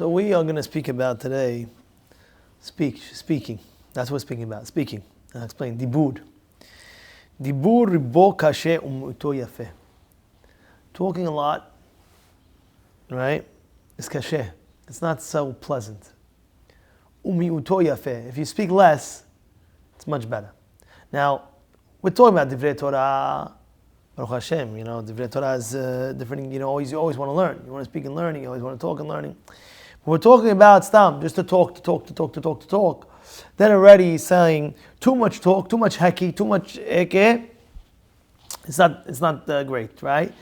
So we are going to speak about today, speaking. That's what we're speaking about, speaking. I'll explain. Dibur. Dibur ribo kashe umuto yafe. Talking a lot, right, is kashe. It's not so pleasant. Umiuto yafe. If you speak less, it's much better. Now, we're talking about divrei Torah, Baruch Hashem. Divrei Torah is different. You always want to learn. You want to speak and learning. You always want to talk and learning. But we're talking about stam, just to talk. Then already he's saying too much talk, too much heki, too much eke. It's not great, right?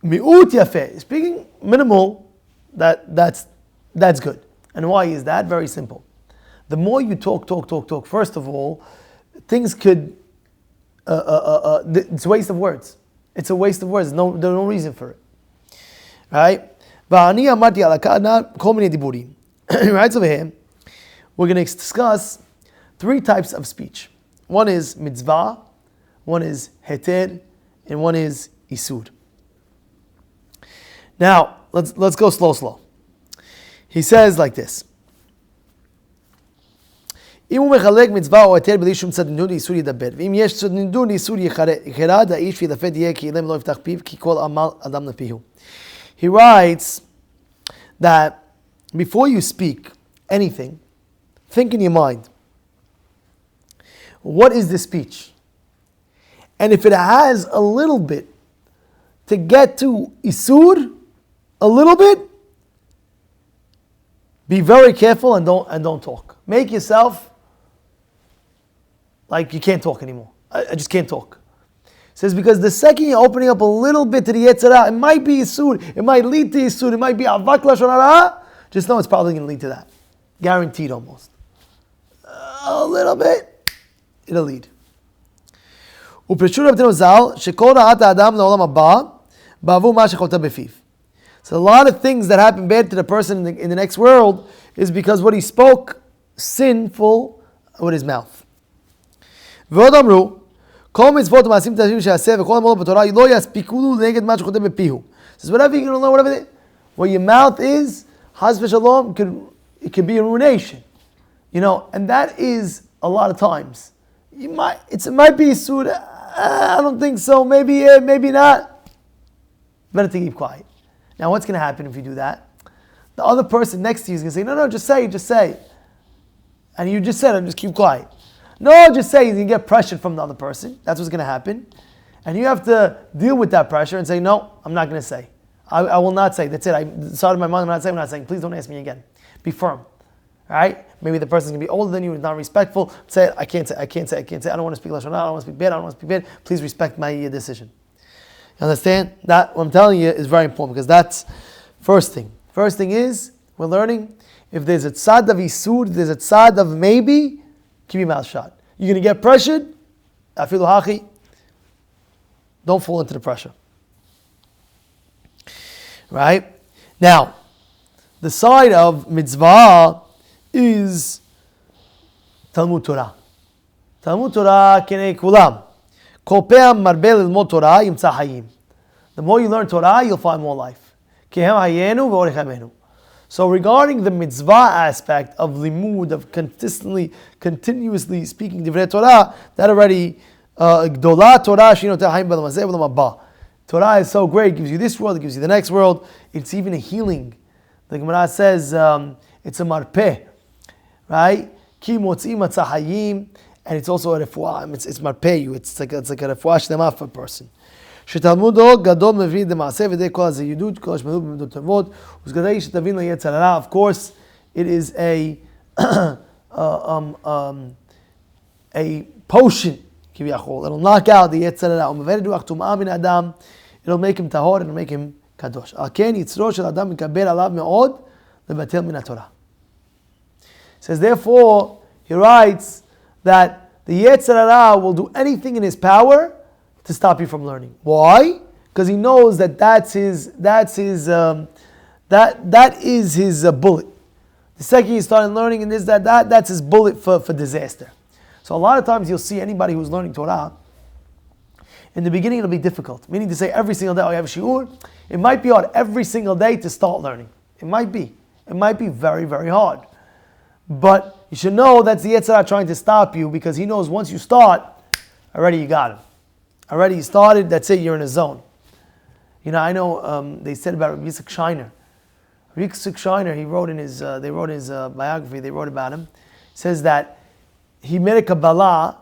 Mi'ut yafe, speaking minimal, that's good. And why is that? Very simple. The more you talk, first of all, things could, it's a waste of words. It's a waste of words. There's no reason for it. Right? Right over here, we're going to discuss three types of speech. One is mitzvah, one is heter, and one is isur. Now, let's go slow. He says like this. אם הוא מחלק מצווה או היתר בלי שום צד נדון לאיסור ידבר, ואם יש צד נדון לאיסור יחרד האיש וידפת יהיה כי אילם לא יפתח פיו כי כל עמל אדם לפיהו. He writes that before you speak anything, think in your mind, what is the speech? And if it has a little bit to get to isur, a little bit, be very careful and don't talk. Make yourself like you can't talk anymore. I just can't talk. It says because the second you're opening up a little bit to the Yetzirah, it might be Yisur, it might lead to Yisur, it might be Avak Lashon Hara, just know it's probably going to lead to that. Guaranteed almost. A little bit, it'll lead. So a lot of things that happen bad to the person in the next world is because what he spoke sinful with his mouth. ועוד אמרו, כל מצוות ומעשים טובים שיעשה וכל המורות בתורה לא יספיקו לו נגד מה שכותב בפיהו. So whatever you're going to learn, what your mouth is, Chas v'shalom, it could be a ruination. And that is a lot of times. It might be a surah, I don't think so, maybe not. Better to keep quiet. Now what's going to happen if you do that? The other person next to you is going to say, no, just say. And you just said it, just keep quiet. No, just say. You get pressured from the other person. That's what's going to happen. And you have to deal with that pressure and say, no, I'm not going to say. I will not say. That's it. I decided in my mind, I'm not saying. Please don't ask me again. Be firm. Right? Maybe the person's going to be older than you, is not respectful. Say, I can't say. I don't want to speak Lashon Hara, I don't want to speak bad. Please respect my decision. You understand? That, what I'm telling you, is very important because that's first thing. First thing is, we're learning, if there's a tzad of isur, there's a tzad of maybe, keep your mouth shut. You're going to get pressured, afilu hachi, don't fall into the pressure. Right? Now, the side of mitzvah is Talmud Torah. Talmud Torah kinei kulam. The more you learn Torah, you'll find more life. So regarding the mitzvah aspect of limud, of continuously speaking divrei Torah, that already, Torah is so great, it gives you this world, it gives you the next world, it's even a healing. The Gemara says it's a marpeh, right? And it's also a refuah, it's marpeyu, it's like a refuah shlema for a person. Of course, it is a potion, it'll knock out the Yetzer Hara. It'll make him tahor, it'll make him kadosh. Says therefore, he writes that the Yetzer Hara will do anything in his power to stop you from learning. Why? Because he knows that that is his bullet. The second you start learning in this, that's his bullet for disaster. So a lot of times you'll see anybody who's learning Torah, in the beginning it'll be difficult. Meaning to say every single day, I have a shiur. It might be hard every single day to start learning. It might be. It might be very, very hard. But you should know that's the Yetzer Hara trying to stop you, because he knows once you start, already you got him. Already you started, that's it, you're in a zone. I know they said about Rabbi Yosef Shiner. Rabbi Yosef Shiner, he wrote in his, they wrote his biography, they wrote about him. He says that he made a Kabbalah,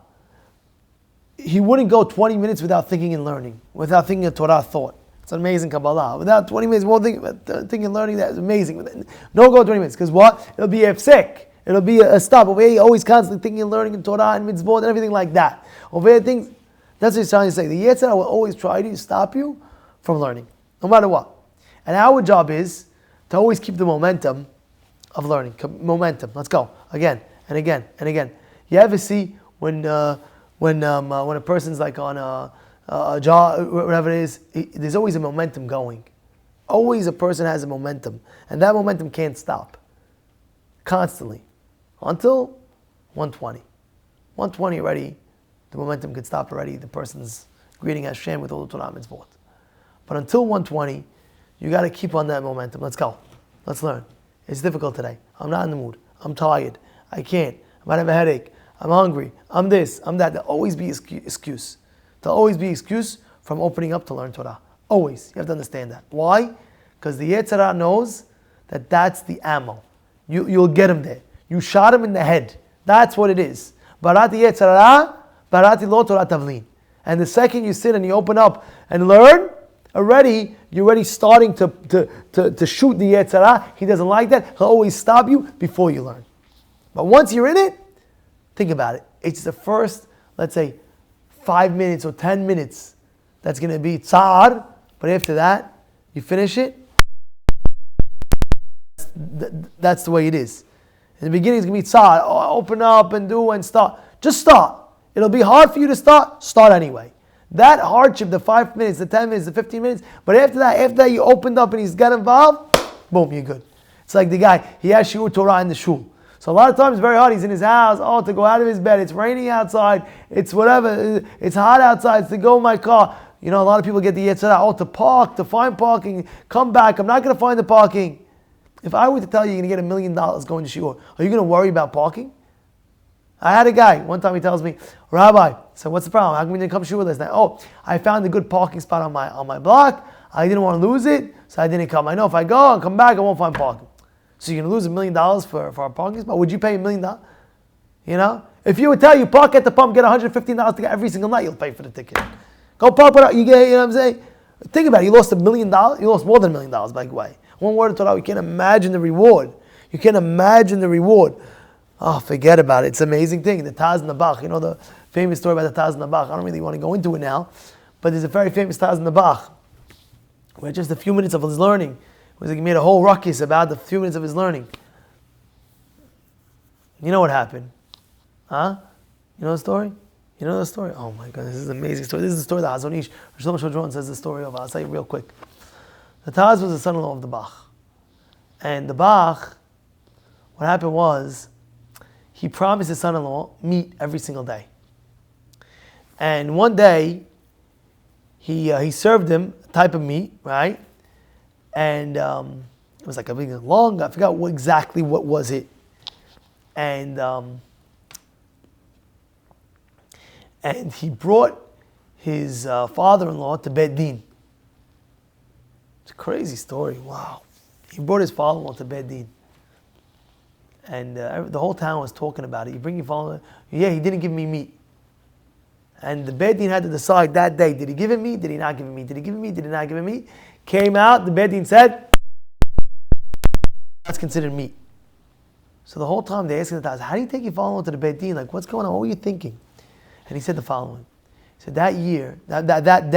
he wouldn't go 20 minutes without thinking and learning, without thinking a Torah thought. It's an amazing Kabbalah. Without 20 minutes, won't think and learning, that is amazing. Don't go 20 minutes, because what? It'll be a psik. It'll be a stop. Over here, you're always constantly thinking and learning in Torah and mitzvot and everything like that. Over here, things, that's what he's trying to say. The Yetzer Hara will always try to stop you from learning, no matter what. And our job is to always keep the momentum of learning. Momentum. Let's go. Again, and again, and again. You ever see when a person's like on a job, whatever it is, there's always a momentum going. Always a person has a momentum. And that momentum can't stop. Constantly. Until 120. 120 already, the momentum could stop already. The person's greeting Hashem with all the Torah mitzvot. But until 120, you got to keep on that momentum. Let's go. Let's learn. It's difficult today. I'm not in the mood. I'm tired. I can't. I might have a headache. I'm hungry. I'm this. I'm that. There'll always be excuse. There'll always be excuse from opening up to learn Torah. Always. You have to understand that. Why? Because the Yetzer Hara knows that that's the ammo. You'll get him there. You shot him in the head. That's what it is. Barati Yetzer Hara, barati lo Torah tavlin. And the second you sit and you open up and learn, you're already starting to shoot the Yetzer Hara. He doesn't like that. He'll always stop you before you learn. But once you're in it, think about it. It's the first, let's say, 5 minutes or 10 minutes that's going to be tsar. But after that, you finish it. That's the way it is. In the beginning, it's going to be tsar. Open up and do and start. Just start. It'll be hard for you to start. Start anyway. That hardship, the 5 minutes, the 10 minutes, the 15 minutes. But after that you opened up and he's got involved, boom, you're good. It's like the guy, he has shiur Torah in the shul. So a lot of times it's very hard. He's in his house, to go out of his bed. It's raining outside. It's whatever. It's hot outside. It's to go in my car. A lot of people get the Yetzer Hara, to park, to find parking, come back. I'm not going to find the parking. If I were to tell you you're going to get $1 million going to shiur, are you going to worry about parking? I had a guy, one time he tells me, Rabbi, so what's the problem? How come you didn't come shiur last night? I found a good parking spot on my block. I didn't want to lose it, so I didn't come. I know if I go and come back, I won't find parking. So you're going to lose $1 million for a parking spot? Would you pay $1 million? If you would tell you park at the pump, get $115 to get every single night, you'll pay for the ticket. Go park it out. You get, what I'm saying? Think about it. You lost $1 million. You lost more than $1 million, by the way. One word of Torah, you can't imagine the reward. You can't imagine the reward. Forget about it. It's an amazing thing. The Taz and the Bach. The famous story about the Taz and the Bach. I don't really want to go into it now, but there's a very famous Taz and the Bach, where just a few minutes of his learning, he made a whole ruckus about the few minutes of his learning. You know what happened? Huh? You know the story? You know the story? Oh my God, this is an amazing story. This is the story that Hazon Ish, Shlomo Shadron says the story of. I'll say it real quick. The Taz was the son-in-law of the Bach. And the Bach, what happened was, he promised his son-in-law meat every single day. And one day, he served him a type of meat, right? And it was like a big long, I forgot exactly what was it. And he brought his father-in-law to Beit Din. It's a crazy story, wow. He brought his father-in-law to Beit Din. And the whole town was talking about it. You bring your father-in-law, yeah, he didn't give me meat. And the Beit Din had to decide that day, did he give him meat, did he not give him meat? Did he give him meat, did he not give him meat? Came out, the Beit Din said, that's considered meat. So the whole time they asked the Taz, how do you take your father-in-law to the Beit Din? Like, what's going on? What were you thinking? And he said the following. He said that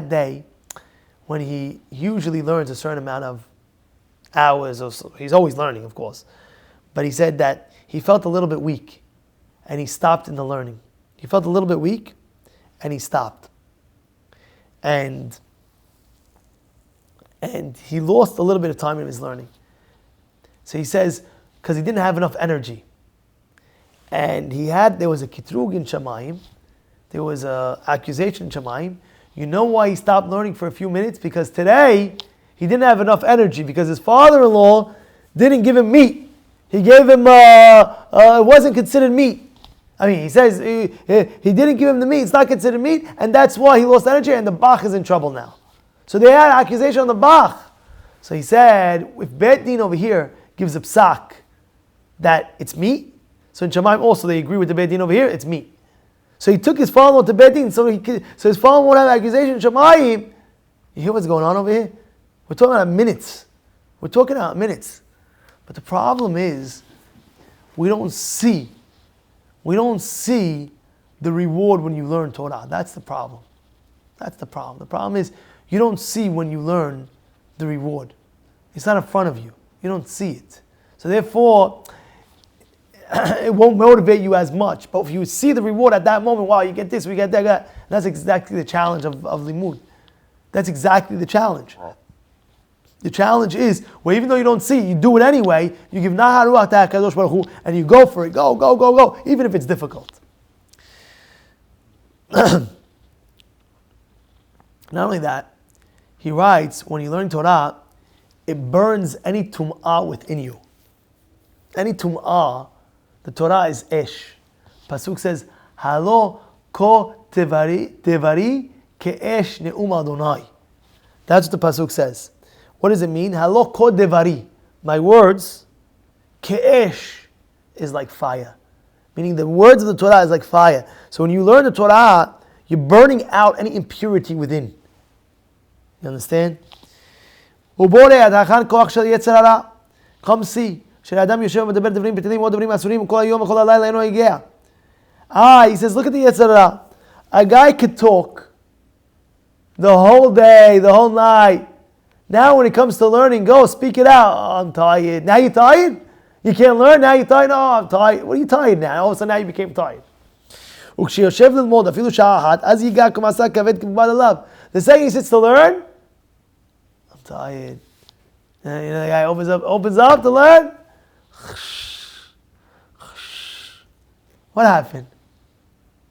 day, when he usually learns a certain amount of hours, or so, he's always learning, of course. But he said that he felt a little bit weak, and he stopped in the learning. He felt a little bit weak, and he stopped. And he lost a little bit of time in his learning. So he says, because he didn't have enough energy. And there was a kitrug in Shamayim, there was an accusation in Shamayim. You know why he stopped learning for a few minutes? Because today, he didn't have enough energy because his father-in-law didn't give him meat. He gave him, it wasn't considered meat. I mean, he says he didn't give him the meat. It's not considered meat, and that's why he lost energy, and the Bach is in trouble now. So they had an accusation on the Bach. So he said, if Bet Din over here gives a psak that it's meat, so in Shemaim also they agree with the Bet Din over here, it's meat. So he took his father-in-law to Bet Din, so his father won't have accusation in Shemaim. You hear what's going on over here? We're talking about minutes. We're talking about minutes. But the problem is, we don't see the reward when you learn Torah. That's the problem. That's the problem. The problem is, you don't see when you learn the reward. It's not in front of you. You don't see it. So therefore, it won't motivate you as much. But if you see the reward at that moment, wow, you get this, we get that, that's exactly the challenge of limud. That's exactly the challenge. The challenge is, well, even though you don't see it, you do it anyway. You give naharuach to HaKadosh Baruch Hu, and you go for it. Go, even if it's difficult. Not only that, he writes, when you learn Torah, it burns any tum'ah within you. Any tum'ah, the Torah is esh. Pasuk says, Halo ko tevari ke'esh ne'um Adonai. That's what the Pasuk says. What does it mean? Halo ko devari. My words, ke'esh, is like fire. Meaning the words of the Torah is like fire. So when you learn the Torah, you're burning out any impurity within. You understand? Come see. He says, look at the Yetzer Hara. A guy could talk the whole day, the whole night. Now when it comes to learning, go, speak it out. Oh, I'm tired. Now you're tired? You can't learn? Now you're tired? No, I'm tired. What are you tired now? All of a sudden now you became tired. The second he sits to learn, I'm tired. You know, the guy opens up to learn. What happened?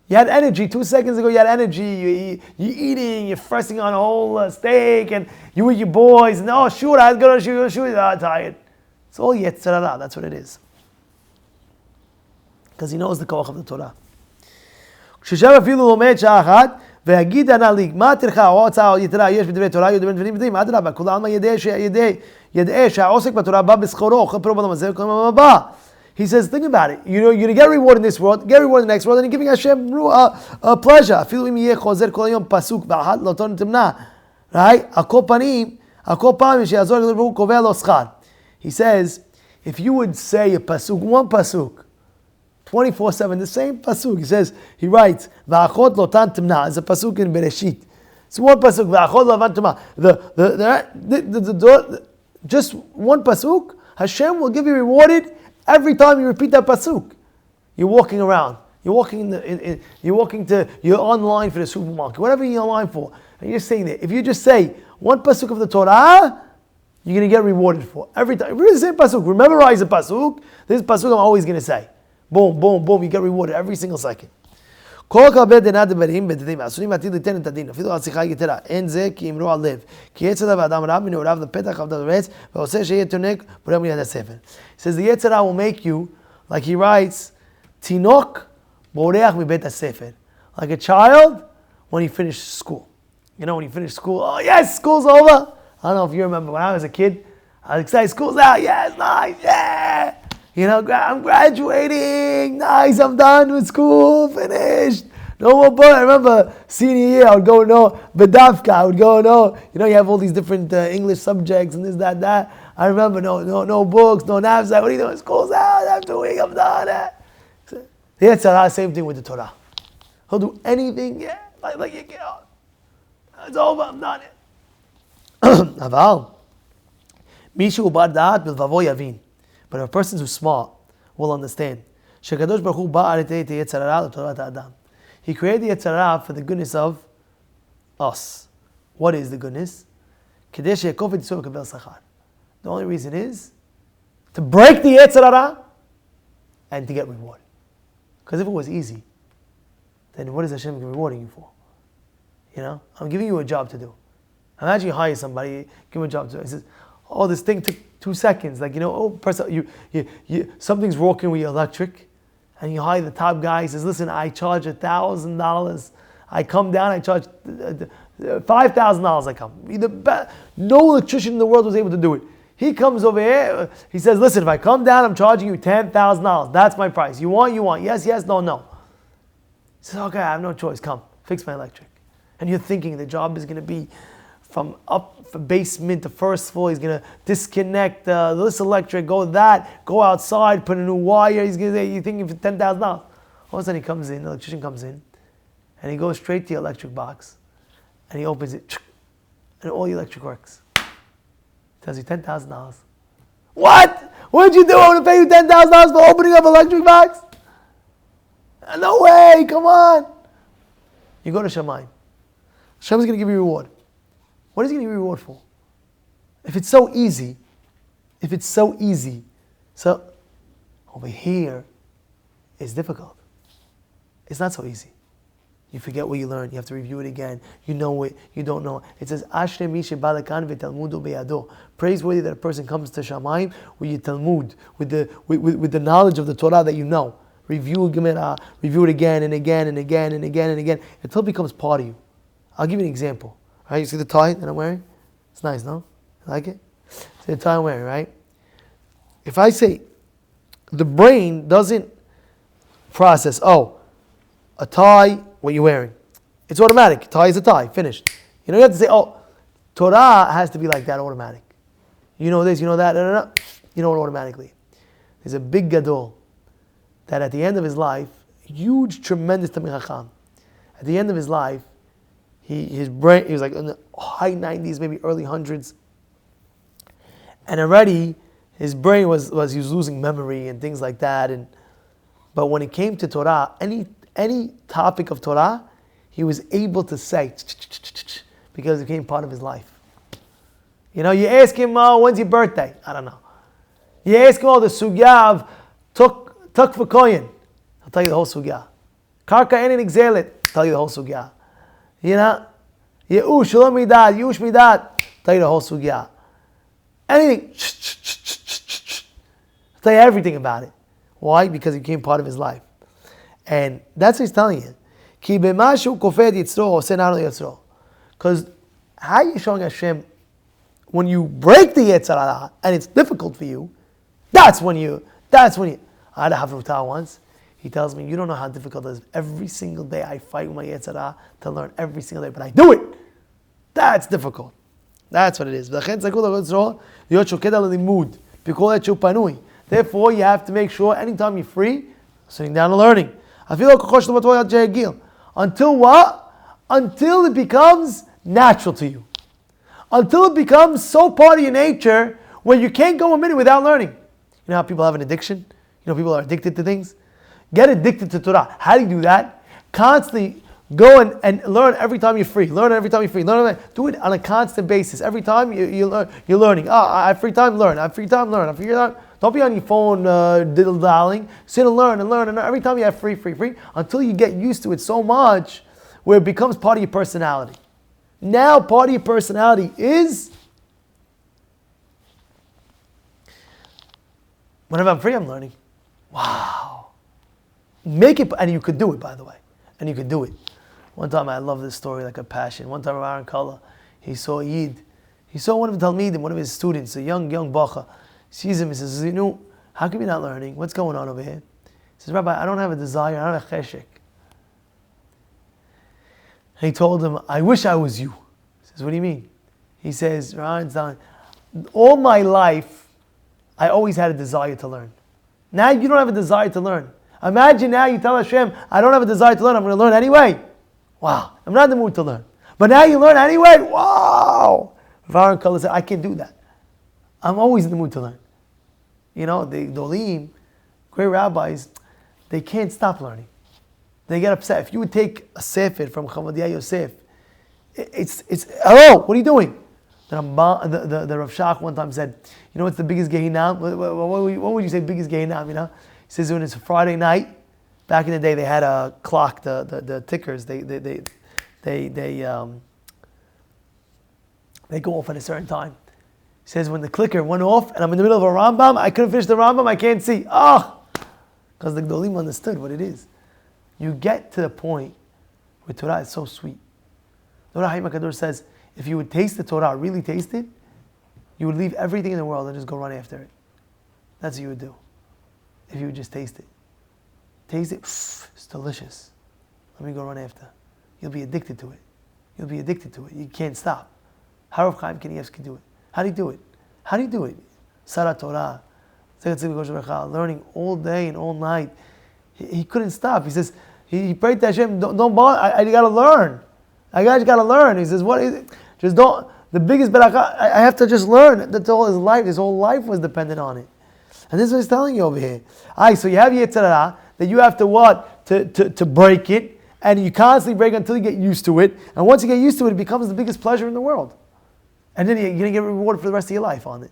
You had energy. 2 seconds ago you had energy. You're eating, you're fressing on a whole steak, and you with your boys, and oh shoot, I was going to shoot. I'm tired. It's all Yetzer Hara. That's what it is. Because he knows the koach of the Torah. כששב אפילו לומד שעה אחת, והגיד הנ"ל לי, מה טרחה או הצעה או יתרה יש בדברי תורה, יודעים דברים פנימיים, אדרבה, כול העלמא ידעה שהעוסק בתורה בא בשכרו, אוכל פירו בעולם הזה, וכל העולם הבא. He says, think about it. You're going to get reward in this world, get reward in the next world, and you're giving Hashem a pleasure. אפילו אם יהיה חוזר כל היום פסוק באחת, לא תמנע. Right? על כל פעם שיעזור לקדוש ברוך הוא קובע לו שכר. He says, if you would say a pasuk, one pasuk, 24/7, the same pasuk. He says, he writes, "Va'achot lo tan timna." It's a pasuk in Bereshit. It's one pasuk. Va'achot lo tan timna. Just one pasuk. Hashem will give you rewarded every time you repeat that pasuk. You're walking around. You're walking you're online for the supermarket. Whatever you're online for, and you're saying that. If you just say one pasuk of the Torah, you're going to get rewarded for every time. Read the same pasuk. Memorize the pasuk. This pasuk I'm always going to say. Boom, boom, boom, you get rewarded every single second. כל כבד דנה דברים בדדים, עשויים עתיד ליתן את הדין, אפילו על שיחה יתרה, אין זה כי אמרו על לב, כי יצר האדם רב מנעוריו לפתח עבד הרץ, ועושה שיהיה תונק בורא מיד הספר. He says the יצר will make you, like he writes, תינוק בורח מבית הספר. Like a child when he finished school. You know, when you finish school, oh yes, school's over. I don't know if you remember when I was a kid, I was excited, school's out, yes, nice, yeah. You know, I'm graduating. Nice, I'm done with school. Finished. No more book. I remember senior year, I would go, Bedavka. I would go, you have all these different English subjects and this, that. I remember, no books, no knapsack. What are you doing? School's out. After a week, I'm done. The Yetzer Hara, same thing with the Torah. He'll do anything. Yeah, like you get out. It's over. I'm done. Aval. Mishu bar da'at bilvavo yavin. But a person who's smart will understand. Shekadosh Baruch Hu ba'aretei Yetzer Hara l'torat ha'adam. He created the Yetzer Hara for the goodness of us. What is the goodness? Kedei she'yakov et yisrael v'kabel sachar. The only reason is to break the Yetzer Hara and to get reward. Because if it was easy, then what is Hashem rewarding you for? I'm giving you a job to do. Imagine you hire somebody, give him a job. He says, "Oh, this thing took 2 seconds. Like, something's broken with your electric," and you hire the top guy. He says, "Listen, I charge $1,000. I come down. I charge $5,000. I come. No electrician in the world was able to do it. He comes over here. He says, 'Listen, if I come down, I'm charging you $10,000. That's my price. You want? You want? Yes, yes. No, no.'" He says, "Okay, I have no choice. Come, fix my electric." And you're thinking the job is going to be from basement to first floor. He's going to disconnect this electric, go outside, put a new wire. He's going to say, you're thinking for $10,000. All of a sudden he comes in, the electrician comes in, and he goes straight to the electric box, and he opens it, and all the electric works. Tells you $10,000. What? What did you do? I want to pay you $10,000 for opening up an electric box? No way, come on. You go to Shamayim. Hashem's going to give you a reward. What is he going to give you a reward for? If it's so easy, so over here is difficult. It's not so easy. You forget what you learned. You have to review it again. You know it. You don't know. It says, "Ashrei mi shebalakan v'talmudu beyado." Praiseworthy that a person comes to Shamayim with your Talmud, with the knowledge of the Torah that you know. Review Gemara, review it again and again and again and again and again until it becomes part of you. I'll give you an example. Right? You see the tie that I'm wearing? It's nice, no? You like it? See the tie I'm wearing, right? If I say, the brain doesn't process, a tie, what you're wearing. It's automatic. Tie is a tie. Finished. You don't have to say, Torah has to be like that, automatic. You know this, you know that, you know it automatically. There's a big gadol that at the end of his life, huge, tremendous Talmid Chacham. At the end of his life, he was like in the high 90s, maybe early 100s. And already his brain he was losing memory and things like that. But when it came to Torah, any topic of Torah, he was able to say because it became part of his life. You know, you ask him, when's your birthday? I don't know. You ask him, the sugya of tuk v'koyin. I'll tell you the whole sugya. Karka enin exelit. I'll tell you the whole sugya. You know, Ye'ush, Shalom Midad, Yush Midad, tell you the whole sugya. Anything, tell you everything about it. Why? Because it became part of his life. And that's what he's telling you. Ki b'mashu kofed yitzro, senano yitzro. Because how are you showing Hashem when you break the Yetzer Hara and it's difficult for you? That's when you. I had a Havrutah once. He tells me, you don't know how difficult it is. Every single day I fight with my Yetzer Hara to learn every single day, but I do it. That's difficult. That's what it is. Therefore, you have to make sure anytime you're free, sitting down and learning. Until what? Until it becomes natural to you. Until it becomes so part of your nature where you can't go a minute without learning. You know how people have an addiction? You know people are addicted to things? Get addicted to Torah. How do you do that? Constantly go and learn every time you're free. Learn every time you're free. Do it on a constant basis. Every time you're learning. I have free time, learn. I have free time, learn. I have free time. Don't be on your phone diddle-dalling. Sit and learn and learn. And every time you have free, until you get used to it so much where it becomes part of your personality. Now part of your personality is, whenever I'm free, I'm learning. Wow. Make it, and you could do it, by the way. And you could do it. One time, I love this story like a passion. One time, Aaron Kala, he saw Yid. He saw one of the Talmidim, one of his students, a young bacha. He sees him, he says, how come you're not learning? What's going on over here? He says, Rabbi, I don't have a desire, I don't have a cheshek. And he told him, I wish I was you. He says, what do you mean? He says, all my life, I always had a desire to learn. Now you don't have a desire to learn. Imagine now you tell Hashem, I don't have a desire to learn, I'm going to learn anyway. Wow, I'm not in the mood to learn. But now you learn anyway, wow. Varan Kala said, I can't do that. I'm always in the mood to learn. You know, the Dolim, great rabbis, they can't stop learning. They get upset. If you would take a sefer from Rabbi Yosef, it's hello, what are you doing? The Rav Shach one time said, you know what's the biggest Gehinam? What would you say biggest Gehinam, you know? He says when it's a Friday night, back in the day they had a clock, the tickers, they They go off at a certain time. He says, when the clicker went off and I'm in the middle of a Rambam, I couldn't finish the Rambam, I can't see. Because the Gdolim understood what it is. You get to the point where Torah is so sweet. Torah Haim HaKadosh says, if you would taste the Torah, really taste it, you would leave everything in the world and just go run after it. That's what you would do. If you would just taste it. Taste it, it's delicious. Let me go run after. You'll be addicted to it. You'll be addicted to it. You can't stop. How Rav Chaim Kanievsky do it? How do you do it? How do you do it? Sarat Torah, learning all day and all night. He couldn't stop. He says, he prayed to Hashem, don't bother, I gotta learn. I just gotta learn. He says, what is it? Just don't, the biggest berakah, I have to just learn. That's all his whole life was dependent on it. And this is what he's telling you over here. So you have Yetzer Hara, that you have to what? To break it, and you constantly break it until you get used to it. And once you get used to it, it becomes the biggest pleasure in the world. And then you're going to get rewarded for the rest of your life on it.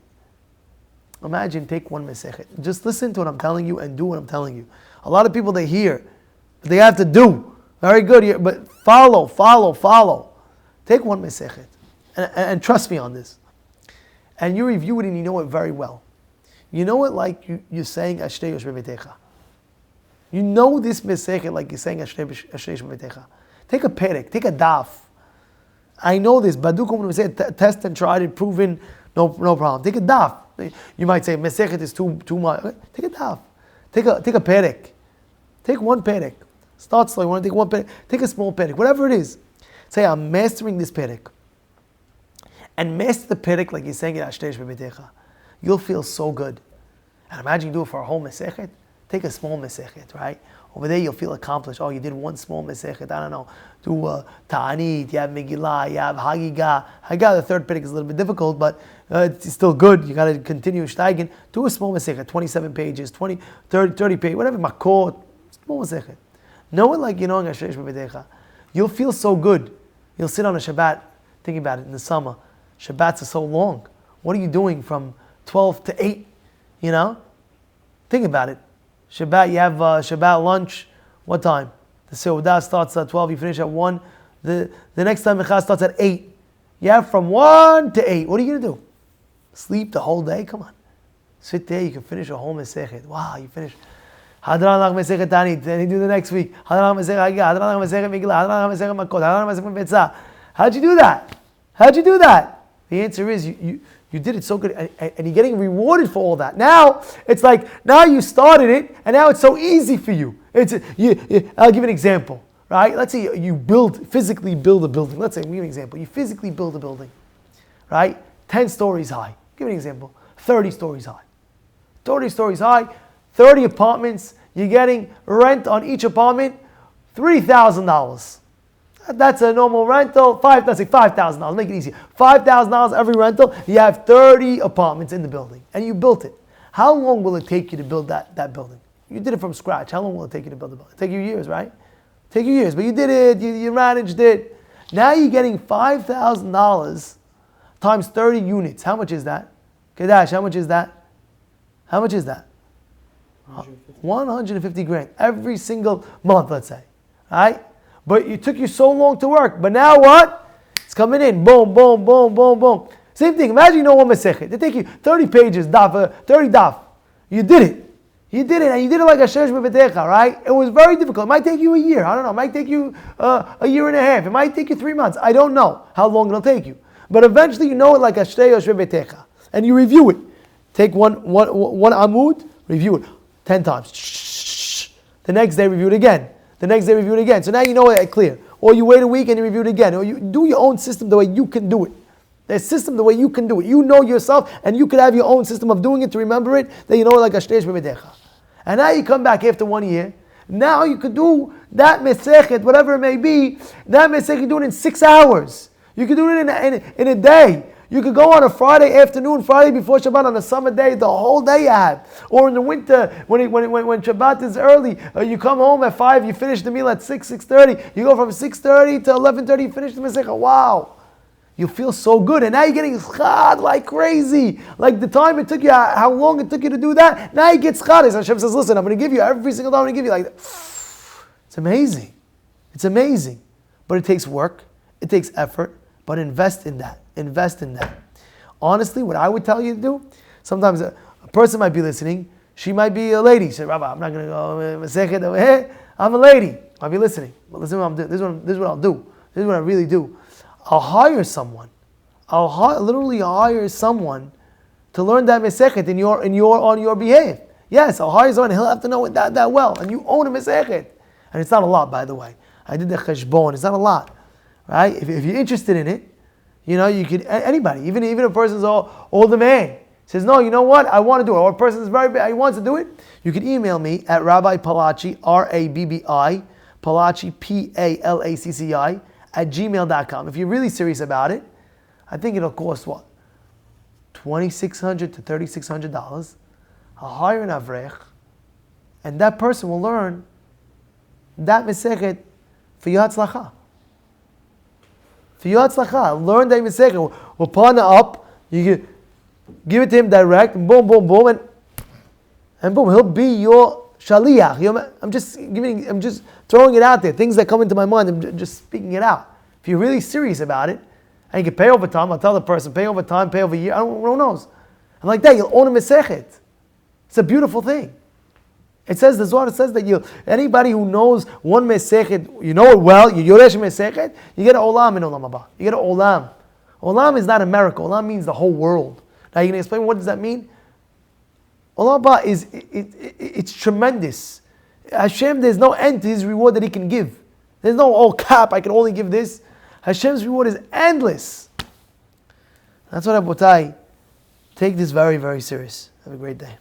Imagine, take one Mesechet. Just listen to what I'm telling you and do what I'm telling you. A lot of people, they hear, but they have to do. Very good, but follow. Take one Mesechet. And trust me on this. And you review it and you know it very well. You know it like you're saying Ashrei Yoshvei Beitecha. You know this Mesechet like you're saying Ashrei Yoshvei Beitecha. Take a perek, take a daf. I know this. Badukum, when we say test and tried it, proven, no problem. Take a daf. You might say Mesechet is too much. Take a daf. Take a perek. Take one perek. Start slow. You want to take one perek? Take a small perek. Whatever it is. Say, I'm mastering this perek. And master the perek like you're saying it Ashrei Yoshvei Beitecha. You'll feel so good. And imagine you do it for a whole Mesechet. Take a small Mesechet, right? Over there you'll feel accomplished. Oh, you did one small Mesechet. I don't know. Do Ta'anit, you have Megillah, you have Hagigah. Hagigah, the third perek is a little bit difficult, but it's still good. You got to continue Steigen. Do a small Mesechet, 27 pages, 30 pages, whatever, Makot, small Mesechet. Know it like you know in Ashrei Yoshvei Beitecha. You'll feel so good. You'll sit on a Shabbat, thinking about it in the summer. Shabbats are so long. What are you doing from 12 to 8? You know? Think about it. Shabbat, you have Shabbat lunch. What time? The Seudah starts at 12, you finish at 1. The next time Mechaz starts at 8. You have from 1 to 8. What are you going to do? Sleep the whole day? Come on. Sit there, you can finish a whole Mesechet. Wow, you finish. Hadran Lach Mesechet Tanit. Then you do the next week. Hadran Lach Mesechet Hagigah. Hadran Lach Mesechet Megillah. Hadran Lach Mesechet Makot. Hadran Lach Mesechet Betzah. How'd you do that? How'd you do that? The answer is you did it so good, and you're getting rewarded for all that. Now it's like now you started it, and now it's so easy for you. I'll give an example, right? Let's say you physically build a building. Let's say we give an example. You physically build a building, right? 10 stories high. Give an example. 30 stories high. 30 stories high. 30 apartments. You're getting rent on each apartment, $3,000. That's a normal rental. Let's say $5,000. Make it easier. $5,000 every rental. You have 30 apartments in the building, and you built it. How long will it take you to build that building? You did it from scratch. How long will it take you to build the building? It'll take you years, right? Take you years, but you did it. You managed it. Now you're getting $5,000 times 30 units. How much is that? Kedash, how much is that? How much is that? 150 grand every single month, let's say, right? But it took you so long to work. But now what? It's coming in. Boom, boom, boom, boom, boom. Same thing. Imagine you know one Mesechet. They take you 30 pages, 30 daf. You did it. And you did it like a Ashrei Yoshvei Beitecha, right? It was very difficult. It might take you a year. I don't know. It might take you a year and a half. It might take you 3 months. I don't know how long it'll take you. But eventually you know it like a Ashrei Yoshvei Beitecha. And you review it. Take one amud, review it 10 times. The next day review it again. The next day review it again. So now you know it clear. Or you wait a week and you review it again. Or you do your own system the way you can do it. There's system the way you can do it. You know yourself and you could have your own system of doing it to remember it. Then you know it like Ashrei Yoshvei Beitecha. And now you come back after 1 year. Now you could do that Mesechet, whatever it may be. That Mesechet, you can do it in 6 hours. You could do it in a day. You could go on a Friday afternoon, Friday before Shabbat, on a summer day, the whole day you have. Or in the winter, when Shabbat is early, you come home at 5, you finish the meal at 6:30. You go from 6:30 to 11:30, you finish the Mesechet. Wow! You feel so good. And now you're getting schad like crazy. Like the time it took you, how long it took you to do that, now you get schad. Hashem says, listen, I'm going to give you every single time I'm going to give you like that. It's amazing. It's amazing. But it takes work. It takes effort. But invest in that. invest in that. Honestly, what I would tell you to do, sometimes a person might be listening, she might be a lady. She said, Rabbi, I'm not going to go Masechet over here. I'm a lady. I'll be listening. But listen what I'm doing. This is what I'll do. This is what I really do. I'll hire someone. I'll literally hire someone to learn that Masechet on your behalf. Yes, I'll hire someone. He'll have to know it that well. And you own a Masechet. And it's not a lot, by the way. I did the cheshbon. It's not a lot. Right? If you're interested in it, you could, anybody, even a person's older man, says, no, you know what, I want to do it. Or a person is very big, he wants to do it. You can email me at Rabbi Palacci, Rabbi, Palacci, Palacci, at gmail.com. If you're really serious about it, I think it'll cost what? $2,600 to $3,600. I'll hire an avrech, and that person will learn that Masechet for your Hatzlacha. For your Hatzlacha. Learn that Masechet. We'll partner up. You can give it to him direct, and boom, boom, boom, and boom. He'll be your shaliach. I'm just throwing it out there. Things that come into my mind, I'm just speaking it out. If you're really serious about it, and you can pay over time, I'll tell the person, pay over time, pay over a year, who knows? And like that, you'll own a Masechet. It's a beautiful thing. It says, the Zohar says that anybody who knows one Masechet, you know it well, you Yoresh Masechet, you get an Olam in Olam Haba. You get an Olam. Olam is not America. Olam means the whole world. Now you're going to explain what does that mean? Olam Haba it's tremendous. Hashem, there's no end to His reward that He can give. There's no cap, I can only give this. Hashem's reward is endless. That's what Abotai, take this very, very serious. Have a great day.